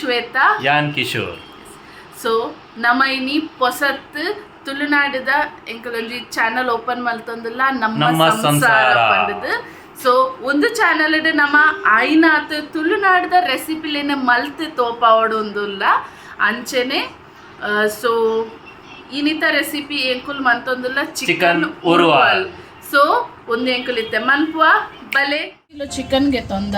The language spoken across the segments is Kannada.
ಶ್ವೇತಾ ಯಾನ್ ಕಿಶೋರ್. ಸೊ ನಮ್ಮ ಇನಿ ಪೊಸತ್ ತುಳುನಾಡಿದ ಎಂಕಲೊಂಜಿ ಚಾನಲ್ ಓಪನ್ ಮಲ್ತೊಂದುಲ್ಲ ನಮ್ಮ ಸಂಸಾರ ಪಂಡದು. ಸೊ ಒಂದು ಚಾನಲ್ ನಮ್ಮ ಐನಾತ್ ತುಳುನಾಡಿದ ರೆಸಿಪಿಲೇನ ಮಲ್ತ್ ತೋಪಾವಡೊಂದುಲ್ಲ ಅಂಚೆನೆ. ಸೊ ಇನ್ನಿತ ರೆಸಿಪಿ ಎಂಕುಲ್ ಮಂತೊಂದುಲ್ಲ ಚಿಕನ್ ಉರುವಲ್. ಸೊ ಒಂದು ಎಂಕುಲ್ ಇತ್ತೆ ಮನ್ಪುವ ಬಲೆ ಕಿಲೋ ಚಿಕನ್ಗೆ ತೊಂದ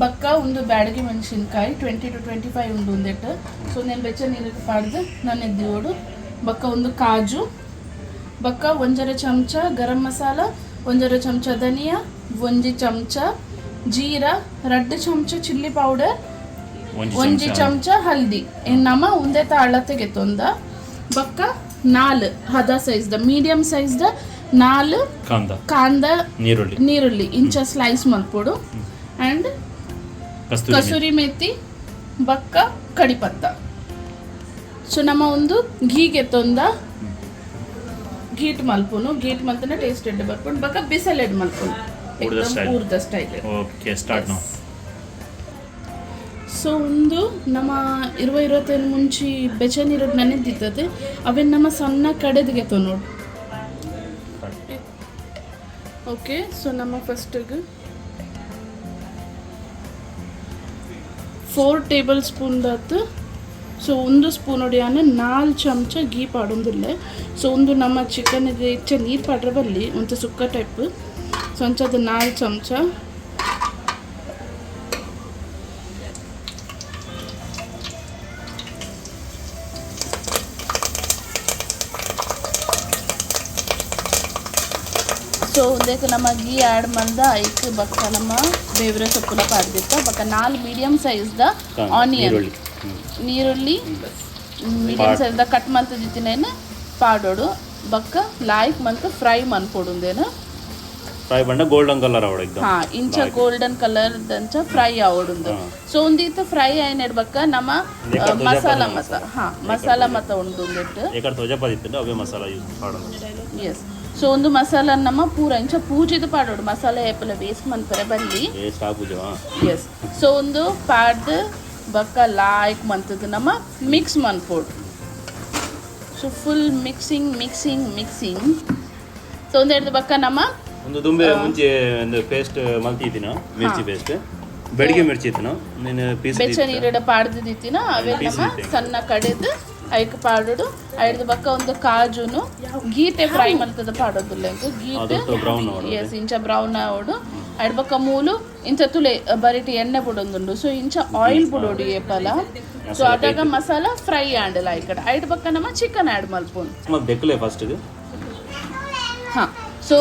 ಬಕ್ಕ ಒಂದು ಬ್ಯಾಡಗಿ ಮೆಣಸಿನ್ಕಾಯಿ 20 to 25 ಉಂಡು ಒಂದೆಟ್ಟು. ಸೊ నేను ಬೆಚ್ಚ ನೀರಿಗೆ ಪಾಡ್ದು ನಾನು ಎದ್ದಿಯೋಡು ಬಕ್ಕ ಒಂದು ಕಾಜು ಬಕ್ಕ ಒಂಜರ ಚಮಚ ಗರಂ ಮಸಾಲ, ಒಂಜರ ಚಮಚ ಧನಿಯಾ, ಒಂಜಿ ಚಮಚ ಜೀರಾ, 2 ಚಮಚ ಚಿಲ್ಲಿ ಪೌಡರ್, ಒಂಜಿ ಚಮಚ ಹಲ್ದಿ ನಮ ಉಂದೆತ ಅಳತೆಗೆ ತೊಂದ ಬಕ್ಕ 4 ಹದ ಸೈಜ್ದ ಮೀಡಿಯಂ ಸೈಜ್ದ 4 ಕಾಂದ ನೀರುಳ್ಳಿ ಇಂಚ ಸ್ಲೈಸ್ ಮಲ್ಪೊಡು ಆ್ಯಂಡ್ ಕಸೂರಿ ಮೇಥಿ ಬಕ್ಕ ಕಡಿಪತ್ತ. ಸೊ ನಮ್ಮ ಒಂದು ಘೀಗೆ ತೊಂದ ಗೀಟ್ ಮಲ್ಪುನು ಗೀಟ್ ಮಲ್ತನ ಟೇಸ್ಟ್ ಎಡ್ಡೆ ಬರ್ಪುಂಡು ಬಕ್ಕ ಬಿಸಲ್ ಎಡ್ ಮಲ್ಪುನು ಊರ್ದ style. Okay start now. So ಒಂದು ನಮ್ಮ 20-25 ಮುಂಚೆ ಬೆಚ್ಚ ನೀರು ನೆನೆದಿದ್ದದೆ ಅವೇನು ನಮ್ಮ ಸಣ್ಣ ಕಡೆದಿಗೆ ನೋಡು. ಓಕೆ ಸೊ ನಮ್ಮ ಫಸ್ಟಿಗೆ 4 ಟೇಬಲ್ ಸ್ಪೂನ್ ದಾತು. ಸೊ ಒಂದು ಸ್ಪೂನ್ ಹೊಡೆಯಾನೆ 4 ಚಮಚ ಗೀ ಪಾಡೊಂದಿಲ್ಲ. ಸೊ ಒಂದು ನಮ್ಮ ಚಿಕನ್ಗೆ ಇಚ್ಚ ನೀರು ಪಾಡ್ರೆ ಬಲ್ಲಿ ಒಂದು ಸುಕ್ಕ ಟೈಪ್. ಸೊ ಅಂಚದು 4 ಚಮಚ. ಸೊ ಒಂದಕ್ಕೆ ನಮ್ಮ ಗೀ ಆ್ಯಡ್ ಮಂದ ಐಕ್ ಬಕ್ಕ ನಮ್ಮ ಬೇವ್ರೆ ಸೊಪ್ಪುನ ಪಾಡ್ದಿತ್ತ ಬಕ್ಕ 4 ಮೀಡಿಯಂ ಸೈಜ್ದ ಆನಿಯನ್ ನೀರುಳ್ಳಿ ಮೀಡಿಯಂ ಸೈಜ್ದ ಕಟ್ ಮಲ್ತದಿತ್ತಿನೇನು ಪಾಡೋಡು ಬಕ್ಕ ಲಾಯ್ಕ್ ಮಂತ್ ಫ್ರೈ ಮನ್ಪೊಡುಂದೇನು ಫ್ರೈ ಬಂಡ ಗೋಲ್ಡನ್ ಕಲರ್ ಆವಡ ಹಾ ಇಂಚ ಗೋಲ್ಡನ್ ಕಲರ್ ದಂಚ ಫ್ರೈ ಆವಡುಂದು. ಸೊ ಒಂದೀತ ಫ್ರೈ ಆಯ್ನೆಡ್ ಬಕ್ಕ ನಮ್ಮ ಮಸಾಲ ಮತ ಉಂಡುಂದಿಟ್ಟು ಏಕರ್ ತೋಜ ಪದಿತ್ತು ಅವೇ ಮಸಾಲ ಯೂಸ್ ಮಾಡೋದು. ಎಸ್ ಸೊ ಒಂದು ಮಸಾಲ ನಮ್ಮ ಪೂರ ಇಂಚ ಪೂಜಿದು ಪಾಡೋಡು ಮಸಾಲೆ ಏಪಲ ವೇಸ್ಟ್ ಮನ್ಪರೆ ಬಲ್ಲಿ. ಎಸ್ ಸೊ ಒಂದು ಪಾಡ್ದು ಬಕ್ಕ ಲಾಯ್ಕ್ ಮಂತದ್ದು ನಮ್ಮ ಮಿಕ್ಸ್ ಮನ್ಪೋಡು. ಸೊ ಫುಲ್ ಮಿಕ್ಸಿಂಗ್ ಸೊ ಒಂದು ಹಿಡ್ದು ಬಕ್ಕ ನಮ್ಮ ಒಂದು ದುಂಬೆ ಮುಂಚೆ ಒಂದು ಪೇಸ್ಟ್ ಮಲ್ತಿದ್ದೀನ ಮಿರ್ಚಿ ಪೇಸ್ಟ್ ಬೆಳಿಗ್ಗೆ ಮಿರ್ಚಿ ಇತ್ತಿನ ನೀನು ಪೀಸ್ ಬೆಚ್ಚ ನೀರಿಡ ಪಾಡ್ದಿತ್ತಿನ ಅವೇ ನಮ್ಮ ಸಣ್ಣ ಕಡೆದು ಐಕ್ ಪಾಡೋಡು. ಐಡ್ದು ಬಕ್ಕ ಒಂದು ಕಾಜುನು ಗೀಟೆ ಫ್ರೈ ಮಲ್ತದ ಪಾಡೋದಿಲ್ಲ ಗೀಟೆ ಎಸ್ ಇಂಚ ಬ್ರೌನ್ ಆವೋಡು. ಐಡ್ ಬಕ್ಕ ಮೂಲು ಇಂಚ ತುಲೆ ಬರಿಟಿ ಎಣ್ಣೆ ಬಿಡೊಂದುಂಡು. ಸೊ ಇಂಚ ಆಯಿಲ್ ಬಿಡೋಡು ಏಪಲ. ಸೊ ಅದಾಗ ಮಸಾಲ ಫ್ರೈ ಆಂಡಲ ಐಕಡೆ ಐಡ್ ಬಕ್ಕ ನಮ್ಮ ಚಿಕನ್ ಆ್ಯಡ್ ಮಲ್ಪೋನು ಫಸ್ಟ್. ಹಾಂ ಸೊ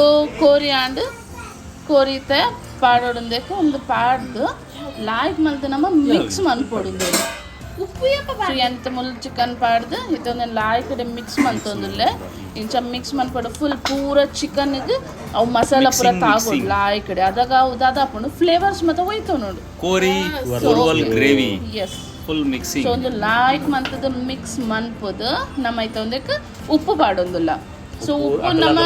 ಕೋರಿತೆ ಪಾಡೋಡಂದಕ್ಕೆ ಒಂದು ಪಾಡ್ದು ಲಾಯ್ಕ್ ಮಲ್ತು ನಮ್ಮ ಮಿಕ್ಸ್ ಮನ್ಪೊಡುಂದು. ಸೊ ಎಂತ ಮುಲ್ ಚಿಕನ್ ಪಾಡ್ದು ಇದೊಂದು ಲಾಯ್ ಕಡೆ ಮಿಕ್ಸ್ ಮಲ್ತೊಂದುಲ್ಲೆ ಇಂಚ ಮಿಕ್ಸ್ ಮನ್ಪಡು ಫುಲ್ ಪೂರ ಚಿಕನ್ಗೆ ಅವು ಮಸಾಲ ಪೂರ ತಾಗೋಡು ಲಾಯ್ ಕಡೆ ಅದಾಗ ಉದಾದ ಹಾಕೊಂಡು ಫ್ಲೇವರ್ಸ್ ಮತ್ತೆ ಹೋಯ್ತವ ನೋಡು ಕೋರಿ gravy. Yes full mixing. So ಒಂದು ಲಾಯ್ಕ್ ಮಂತದ ಮಿಕ್ಸ್ ಮನ್ಪದು ನಮ್ಮ ಐತ ಒಂದಕ್ಕೆ ಉಪ್ಪು ಪಾಡೊಂದಿಲ್ಲ. ಸೊ ಉಪ್ಪು ನಮ್ಮ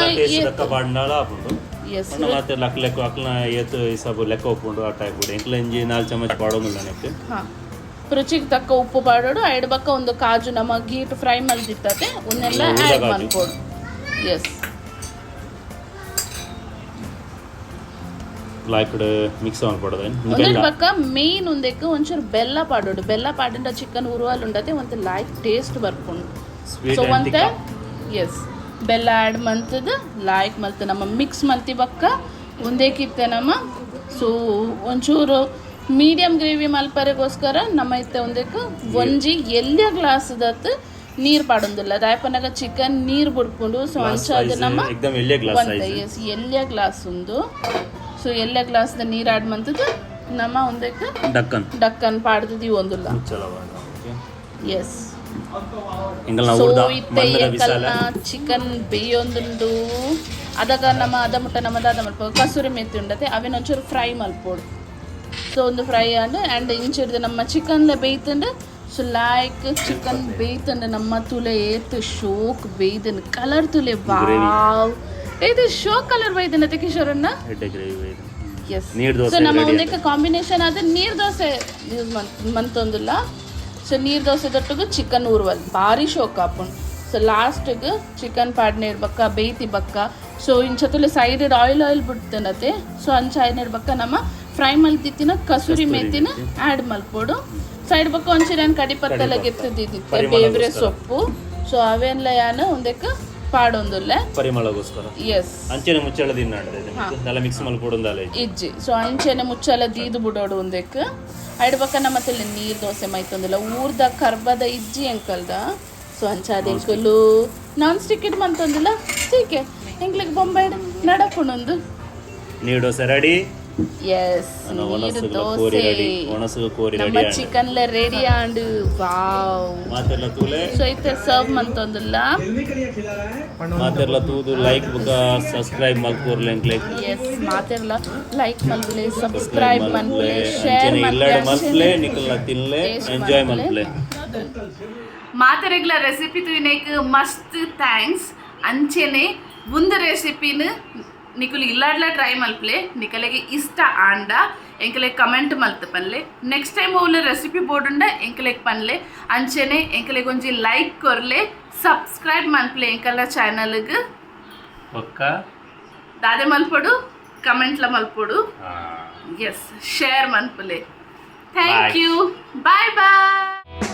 ಎಸ್ ಮತ್ತೆ ಲೆಕ್ಕ ಅಕ್ಲ ಏತು ಹಿಸಾಬು ಲೆಕ್ಕ ಉಪ್ಪುಂಡು ಆ ಟೈಪ್ ಎಂಕ್ಲ ಇಂಜಿ 4 ಚಮಚ ಪಾಡೋದಿಲ್ಲ ನೆಕ್ಕೆ. ಹಾಂ ರುಚಿಗೆ ತಕ್ಕ ಉಪ್ಪು ಪಾಡೋಡು. ಐಡ್ ಬಕ್ಕ ಒಂದು ಕಾಜು ನಮ್ಮ ಗೀಟ್ ಫ್ರೈ ಮಲ್ದಿತ್ತತೆ ಒಂದೆಲ್ಲ ಆ್ಯಡ್ ಮಾಡ್ಕೊಡು. ಎಸ್ ಲಾಯ್ಕಡೆ ಮಿಕ್ಸ್ ಮಾಡ್ಕೊಡೋದು. ಒಂದೆರಡು ಬಕ್ಕ ಮೇನ್ ಒಂದಕ್ಕೆ ಒಂಚೂರು ಬೆಲ್ಲ ಪಾಡೋಡು. ಬೆಲ್ಲ ಪಾಡಿಂದ ಚಿಕನ್ ಉರುವಲ್ ಉಂಡತೆ ಒಂದು ಲೈಕ್ ಟೇಸ್ಟ್ ಬರ್ಕೊಂಡು. ಸೊ ಒಂತೆ ಎಸ್ ಬೆಲ್ಲ ಆ್ಯಡ್ ಮಂತದ ಲಾಯ್ಕ್ ಮಲ್ತು ನಮ್ಮ ಮಿಕ್ಸ್ ಮಲ್ತಿ ಬಕ್ಕ ಒಂದೇಕಿತ್ತೆ ನಮ್ಮ. ಸೊ ಒಂಚೂರು ಮೀಡಿಯಂ ಗ್ರೇವಿ ಮಲ್ಪರೆಗೋಸ್ಕರ ನಮ್ಮ ಇತ್ತೆ ಒಂದಕ್ಕೆ ಒಂಜಿ ಎಲ್ಯ ಗ್ಲಾಸ್ದತ್ತು ನೀರು ಪಾಡೊಂದಿಲ್ಲ ದಾಯಪನಾಗ ಚಿಕನ್ ನೀರು ಬಿಡ್ಕೊಂಡು. ಸೊ ಅಂಚ ಅದು ನಮ್ಮ ಒಂತೆ ಎಸ್ ಎಲ್ಯ ಗ್ಲಾಸ್ ಒಂದು. ಸೊ ಎಲ್ಯ ಗ್ಲಾಸ್ದ ನೀರು ಆ್ಯಡ್ ಮಂತದ್ದು ನಮ್ಮ ಒಂದಕ್ಕೆ ಡಕ್ಕನ್ ಪಾಡ್ದಿದ್ದೀವಿ ಒಂದಿಲ್ಲ. ಎಸ್ ಸೊ ಇತ್ತೆ ಏಕಲ್ನ ಚಿಕನ್ ಬೇಯೊಂದುಂಡು ಅದಾಗ ನಮ್ಮ ಅದ ಮಲ್ಪ ಕಸೂರಿ ಮೆತ್ತಿ ಉಂಡತೆ ಅವೇನು ಒಂಚೂರು ಫ್ರೈ ಮಲ್ಪೋಡು. ಸೊ ಒಂದು ಫ್ರೈ ಆ್ಯಂಡ್ ಇಂಚಿಡ್ದು ನಮ್ಮ ಚಿಕನ್ಲ ಬೇಯ್ತಂಡು. ಸೊ ಲೈಕ್ ಚಿಕನ್ ಬೇಯ್ತಂಡು ನಮ್ಮ ತುಲೆ ಏತು ಶೋಕ್ ಬೇಯ್ದನ್ ಕಲರ್ ತುಲೆ ವಾವ್ ಇದು ಶೋಕ್ ಕಲರ್ ಬೇಯ್ದನತೆ ಕಿಶೋರನ್ನ. ಎಸ್ ನೀರ್ ಸೊ ದೋಸೆ ನಮ್ಮ ready ಒಂದಕ್ಕೆ ಕಾಂಬಿನೇಷನ್ ಆದ್ರೆ ನೀರು ದೋಸೆ ಯೂಸ್ ಮಂತೊಂದಿಲ್ಲ ಸೊ ನೀರು ದೋಸೆದೊಟ್ಟಿಗೆ ಚಿಕನ್ ಉರ್ವಲ್ ಭಾರಿ ಶೋಕ ಆಪುಂಡು ಸೊ ಲಾಸ್ಟಿಗೆ ಚಿಕನ್ ಪಾಡ್ನೆ ಇಡ್ಬಕ್ಕ ಬೇಯ್ತಿ ಬಕ್ಕ ಸೊ ಇಂಚತ್ತಲ್ಲಿ ಸೈಡ್ ಆಯಿಲ್ ಬಿಡ್ತೇನತೆ ಸೊ ಅಂಚ ಆಯ್ನ ಇಡ್ಬಕ್ಕ ನಮ್ಮ ಫ್ರೈ ಮಲ್ತಿತ್ತಿನ ಕಸೂರಿ ಮೇತಿನ ಆ್ಯಡ್ ಮಲ್ಪೋಡು ಸೈಡ್ ಬಕ್ಕ ಒಂಚೂರು ಕಡಿಪತ್ತೆಲ್ಲ ಗೆತ್ತಿದ್ದಿತ್ತೆ ಬೇವ್ರೆ ಸೊಪ್ಪು ಸೊ ಅವೆಲ್ಲ ಯಾನು ಒಂದಕ್ಕೆ ಪಾಡೊಂದುಲ್ಲೆ ಪರಿಮಳಗೋಸ್ಕರ ಎಸ್ ಅಂಚೆನೆ ಮುಚ್ಚಳ ತಿನ್ನಾಡ್ದೆ ಎಲ್ಲ ಮಿಕ್ಸ್ ಮಲ್ಪೊಡೊಂದಾಲೆ ಇಜ್ಜಿ ಸೊ ಅಂಚೆನೆ ಮುಚ್ಚಲ ದೀದು ಬಿಡೋಡು ಒಂದಕ್ಕೆ ಐಡ್ಬಕ್ಕ ಮತ್ತೆ ನೀರು ದೋಸೆ ಮೈತೊಂದಿಲ್ಲ ಊರ್ದ ಕರ್ಬದ ಇಜ್ಜಿ ಎಂಕಲ್ದ ಸೊ ಅಂಚಾದ ಎಂಕಲು ನಾನ್ ಸ್ಟಿಕ್ ಇಡ್ ಮಂತೊಂದಿಲ್ಲ ಟೀಕೆ ಎಂಕ್ಲಿಗೆ ಬೊಂಬಾಯ್ಡ್ ನಡಪುಣೊಂದು ನೀರು ದೋಸೆ ರೆಡಿ ಎಸ್ ನೀರು ದೋಸೆ ನಮ್ಮ ಚಿಕನ್ ರೆಡಿ ಆಂಡು ವಾವ್ ಮಾತೆಲ್ಲ ತೂಲೆ ಸೊ ಐತೆ ಸರ್ವ್ ಮಂತೊಂದಿಲ್ಲ ಮಾತೆಲ್ಲ ತೂದು ಲೈಕ್ ಬುಕ ಸಬ್ಸ್ಕ್ರೈಬ್ ಮಲ್ಪೋರ್ಲೆ ಎಂಕ್ಲೆ ಎಸ್ ಮಾತೆಲ್ಲ ಲೈಕ್ ಮಲ್ಪಲೆ ಸಬ್ಸ್ಕ್ರೈಬ್ ಮಲ್ಪಲೆ ಶೇರ್ ಇಲ್ಲಡ ಮಲ್ಪಲೆ ನಿಕಲ್ನ ತಿನ್ಲೆ ಎಂಜಾಯ್ ಮಲ್ಪಲೆ ಮಾತೆರೆಗ್ಲ ರೆಸಿಪಿ ತುಯಿನೇಕ್ ಮಸ್ತ್ ಥ್ಯಾಂಕ್ಸ್ ಅಂಚೆನೆ ಒಂದು ರೆಸಿಪಿನ ನಿಕುಲು ಇಲ್ಲಾಡ್ಲ ಟ್ರೈ ಮಲ್ಪಲೆ ನಿಕಲೆಗೆ ಇಷ್ಟ ಆಂಡ ಎಂಕಲೆ ಕಮೆಂಟ್ ಮಲ್ತ ಪನ್ಲೆ ನೆಕ್ಸ್ಟ್ ಟೈಮ್ ಅವಳ ರೆಸಿಪಿ ಬೋರ್ಡುಂಡ ಎಂಕಲೆಗೆ ಪನ್ಲೆ ಅಂಚೆನೆ ಎಂಕಲೆಗೆ ಒಂಜಿ ಲೈಕ್ ಕೊರ್ಲೆ ಸಬ್ಸ್ಕ್ರೈಬ್ ಮಲ್ಪಲೆ ಎಂಕಲ್ಲ ಚಾನಲ್ಗೆ ಪಕ್ಕ ದಾದೆ ಮಲ್ಪೊಡು ಕಮೆಂಟ್ಲ ಮಲ್ಪೊಡು ಎಸ್ ಶೇರ್ ಮಲ್ಪಲೆ ಥ್ಯಾಂಕ್ ಯು ಬಾಯ್ ಬಾಯ್